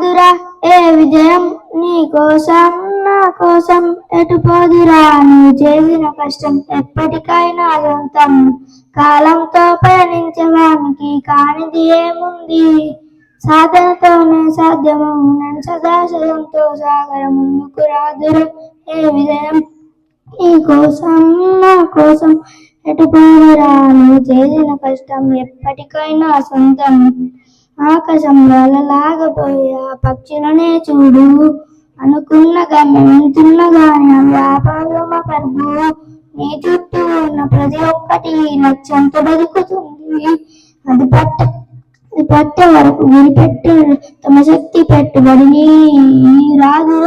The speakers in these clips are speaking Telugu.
రాదురా ఏ విజయం నీ కోసం నా కోసం ఎటు పోదురా నువ్వు చేసిన కష్టం ఎప్పటికైనా సొంతం కాలంతో పయనించడానికి కానిది ఏముంది సాధనతోనే సాధ్యము నన్ను సదాశయంతో సాగర ముందుకు రాదురా ఏ విజయం నీ కోసం నా కోసం ఎటు పోదురా నువ్వు చేసిన కష్టం ఎప్పటికైనా సొంతం ఆకాశంలో లాగపోయే పక్షులనే చూడు అనుకున్న గమ్యం ఎంతున్నగాని వ్యాపారమ పరుగు నీ చుట్టూ ఉన్న ప్రతి ఒక్కటి లక్ష్యంతో బతుకుతుంది అది పట్టే వరకు గురిపెట్టు తమ శక్తి పెట్టుబడి రాదు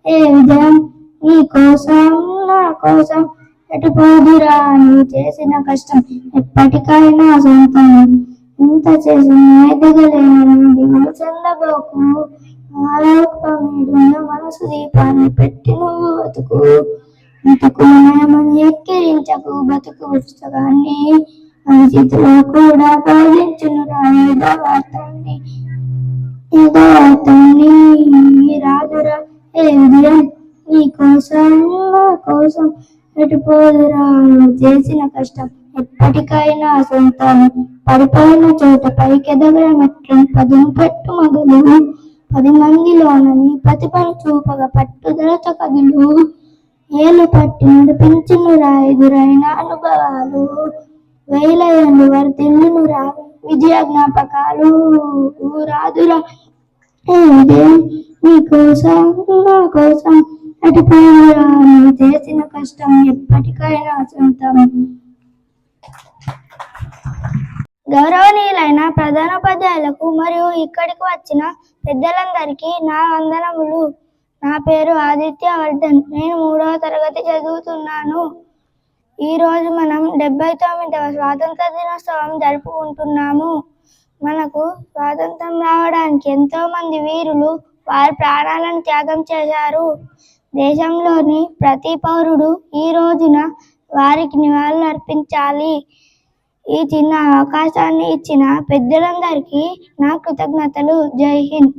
ఏ విజయం నీ కోసం నా కోసం ఎటు పోదురా నువ్వు చేసిన కష్టం ఎప్పటికైనా సొంతం ఇంత చేసిన ఎదగలేని దిగులు చెందబోకు ఆలోకమీడున్న మనసు దీపాన్ని పెట్టి నువ్వు బతుకు బతుకు నయమని ఎక్కిరించకు బతుకు పుస్తకాన్ని చేతిలో కూడా బోధించును రాయుధవార్తాన్ని రాదురా ఏ విజయం నీ కోసం నా కోసం ఎటు పోదురా నువ్వు చేసిన కష్టం ఎప్పటికైనా సొంతం పడిపోయిన చోట పైకెదగడం ఎట్లా పదును పెట్టు మొదలు 10 మందిలోనని ప్రతిభను చూపగా పట్టుదలతో కదులు ఏలు పట్టి నడిపించును ఎదురైన అనుభవాలు వేల ఏళ్ళు వర్తిల్లును విజయ జ్ఞాపకాలు రాదురా విజయం నీ కోసం నా కోసం అటు పోదురా నువ్వు చేసిన కష్టం ఎప్పటికైనా సొంతం. గౌరవనీయులైన ప్రధానోపాధ్యాయులకు మరియు ఇక్కడికి వచ్చిన పెద్దలందరికీ నా వందనములు. నా పేరు ఆదిత్య వర్ధన్. నేను 3వ తరగతి చదువుతున్నాను. ఈరోజు మనం 79వ స్వాతంత్ర దినోత్సవం జరుపుకుంటున్నాము. మనకు స్వాతంత్రం రావడానికి ఎంతో మంది వీరులు వారి ప్రాణాలను త్యాగం చేశారు. దేశంలోని ప్రతి పౌరుడు ఈ రోజున వారికి నివాళులు అర్పించాలి. ఈ చిన్న అవకాశాన్ని ఇచ్చిన పెద్దలందరికీ నా కృతజ్ఞతలు. జై హింద్.